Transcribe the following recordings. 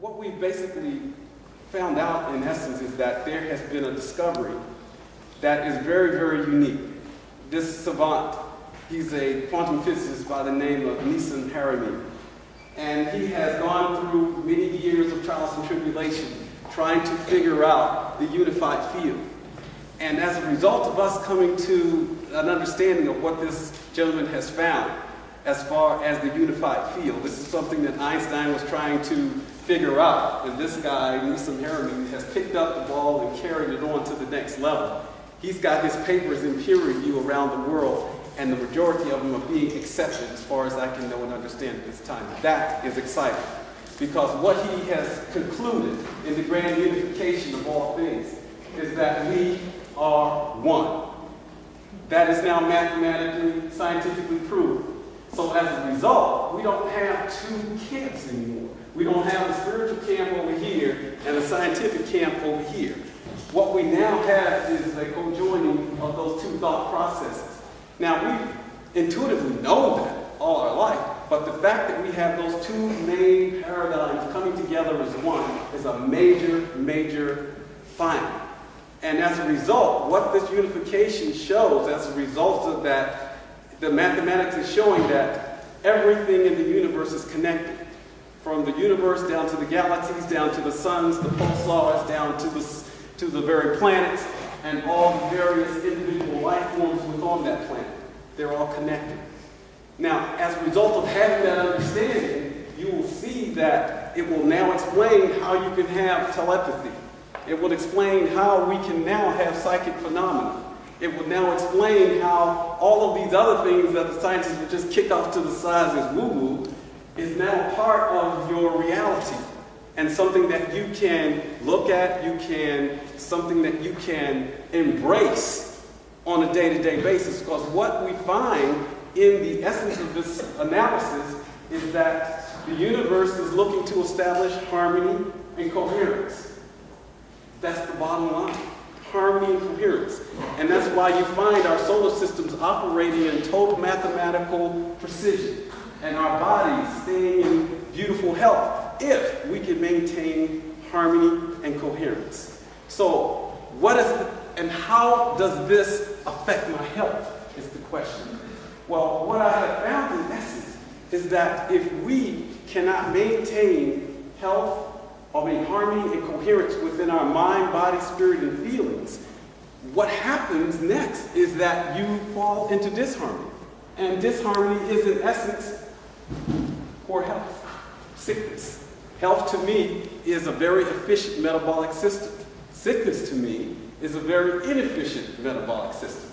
what we've basically found out, in essence, is that there has been a discovery that is very, very unique. This savant, he's a quantum physicist by the name of Nissim Harimi. And he has gone through many years of trials and tribulation trying to figure out the unified field. And as a result of us coming to an understanding of what this gentleman has found as far as the unified field, this is something that Einstein was trying to figure out. And this guy, Nissim Harimi, has picked up the ball and carried it on to the next level. He's got his papers in peer review around the world, and the majority of them are being accepted as far as I can know and understand at this time. That is exciting, because what he has concluded in the grand unification of all things is that we are one. That is now mathematically, scientifically proven. So as a result, we don't have two camps anymore. We don't have a spiritual camp over here and a scientific camp over here. What we now have is a co-joining of those two thought processes. Now, we intuitively know that all our life, but the fact that we have those two main paradigms coming together as one is a major, major finding. And as a result, what this unification shows, as a result of that, the mathematics is showing that everything in the universe is connected. From the universe down to the galaxies, down to the suns, the pulsars, down to the very planets, and all the various individual life forms within that planet. They're all connected. Now, as a result of having that understanding, you will see that it will now explain how you can have telepathy. It will explain how we can now have psychic phenomena. It will now explain how all of these other things that the scientists would just kick off to the side as woo-woo is now part of your reality, and something that you can look at, something that you can embrace on a day-to-day basis. Because what we find in the essence of this analysis is that the universe is looking to establish harmony and coherence. That's the bottom line. Harmony and coherence. And that's why you find our solar systems operating in total mathematical precision, and our bodies staying in beautiful health if we can maintain harmony and coherence. So and how does this affect my health is the question. Well, what I have found in essence is that if we cannot maintain health, harmony and coherence within our mind, body, spirit, and feelings, what happens next is that you fall into disharmony. And disharmony is, in essence, poor health, sickness. Health to me is a very efficient metabolic system. Sickness to me is a very inefficient metabolic system.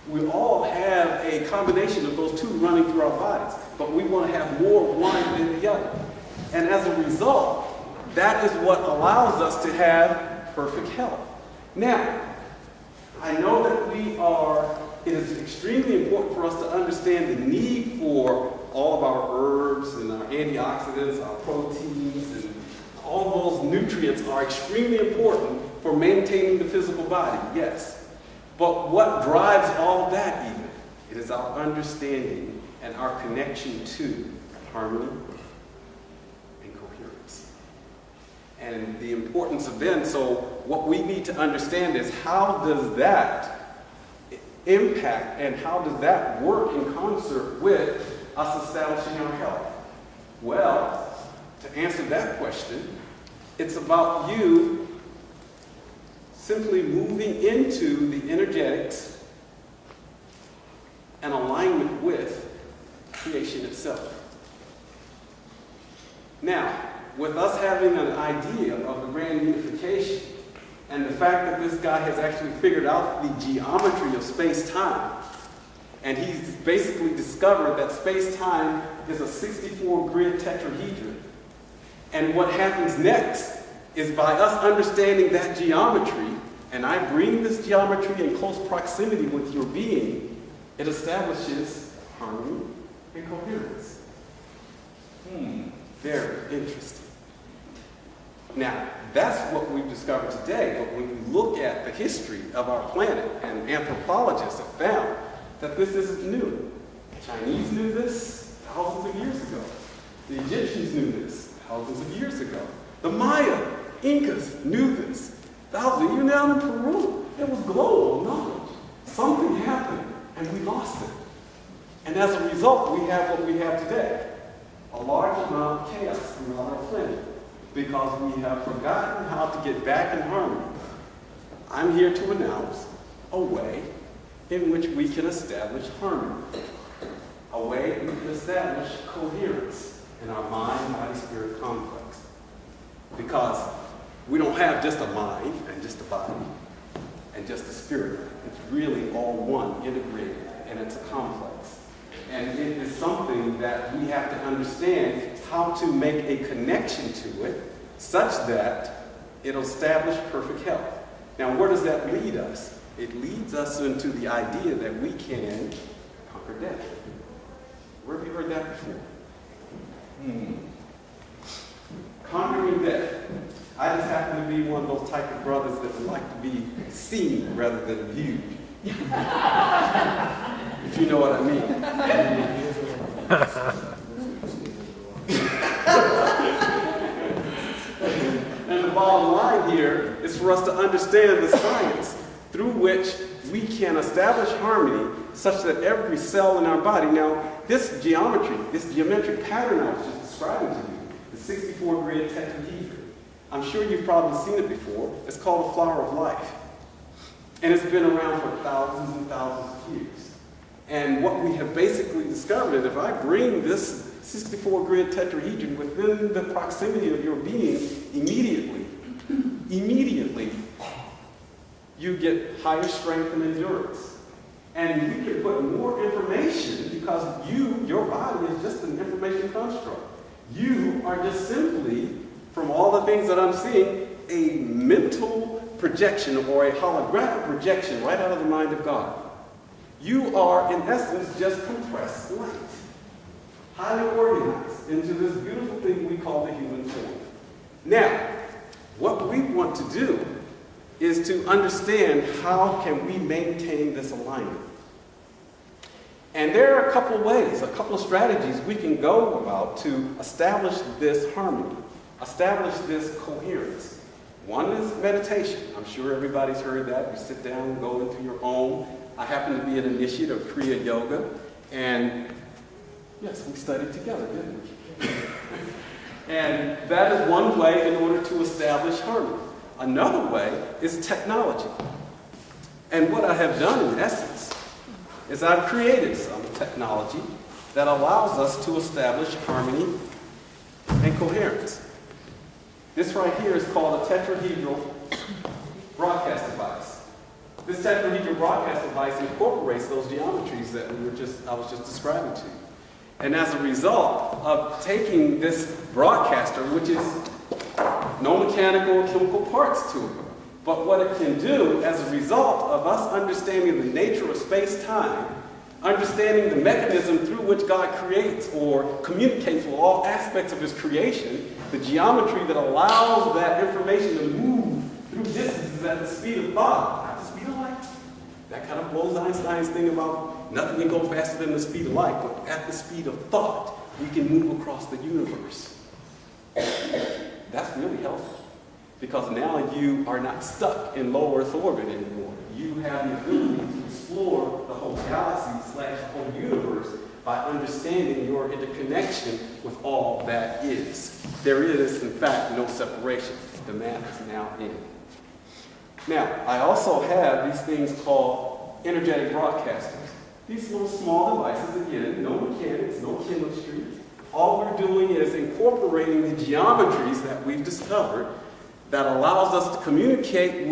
We all have a combination of those two running through our bodies, but we want to have more of one than the other. And as a result, that is what allows us to have perfect health. Now, I know that it is extremely important for us to understand the need for all of our herbs and our antioxidants, our proteins, and all those nutrients are extremely important for maintaining the physical body, yes. But what drives all that even? It is our understanding and our connection to harmony and coherence. And the importance of then, so what we need to understand is how does that impact and how does that work in concert with us establishing our health? Well, to answer that question, it's about you simply moving into the energetics and alignment with creation itself. Now, with us having an idea of the grand unification and the fact that this guy has actually figured out the geometry of space-time, and he's basically discovered that space-time is a 64-grid tetrahedron. And what happens next is by us understanding that geometry, and I bring this geometry in close proximity with your being, it establishes harmony and coherence. Very interesting. Now, that's what we've discovered today, but when you look at the history of our planet, and anthropologists have found that this isn't new. The Chinese knew this thousands of years ago. The Egyptians knew this thousands of years ago. The Maya, Incas knew this. Thousands, even down in Peru, it was global knowledge. Something happened, and we lost it. And as a result, we have what we have today. A large amount of chaos throughout our planet because we have forgotten how to get back in harmony. I'm here to announce a way in which we can establish harmony. A way we can establish coherence in our mind-body-spirit complex. Because we don't have just a mind and just a body and just a spirit. It's really all one, integrated, and it's a complex. And it is something that we have to understand how to make a connection to it such that it'll establish perfect health. Now, where does that lead us? It leads us into the idea that we can conquer death. Where have you heard that before? Conquering death. I just happen to be one of those type of brothers that would like to be seen rather than viewed. If you know what I mean. And the bottom line here is for us to understand the science through which we can establish harmony such that every cell in our body, now this geometry, this geometric pattern I was just describing to you, the 64-grid tetrahedron, I'm sure you've probably seen it before. It's called the flower of life. And it's been around for thousands and thousands of years. And what we have basically discovered is if I bring this 64-grid tetrahedron within the proximity of your being, immediately, you get higher strength and endurance. And we can put more information because your body is just an information construct. You are just simply, from all the things that I'm seeing, a mental projection or a holographic projection right out of the mind of God. You are, in essence, just compressed light, highly organized into this beautiful thing we call the human form. Now, what we want to do is to understand how can we maintain this alignment. And there are a couple of ways, a couple of strategies we can go about to establish this harmony, establish this coherence. One is meditation. I'm sure everybody's heard that. You sit down and go into your own. I happen to be an initiate of Kriya Yoga, and yes, we studied together, didn't we? And that is one way in order to establish harmony. Another way is technology. And what I have done in essence is I've created some technology that allows us to establish harmony and coherence. This right here is called a tetrahedral broadcast device. This tetrahedral broadcast device incorporates those geometries that I was just describing to you. And as a result of taking this broadcaster, which is no mechanical or chemical parts to it, but what it can do as a result of us understanding the nature of space-time, understanding the mechanism through which God creates or communicates with all aspects of his creation, the geometry that allows that information to move through distances at the speed of thought, not the speed of light. That kind of blows Einstein's thing about nothing can go faster than the speed of light, but at the speed of thought, we can move across the universe. That's really helpful, because now you are not stuck in low Earth orbit anymore. You have the ability to explore the whole galaxy / the whole universe by understanding your interconnection with all that is. There is, in fact, no separation. The math is now in. Now, I also have these things called energetic broadcasters. These little small devices, again, no mechanics, no chemistry. All we're doing is incorporating the geometries that we've discovered that allows us to communicate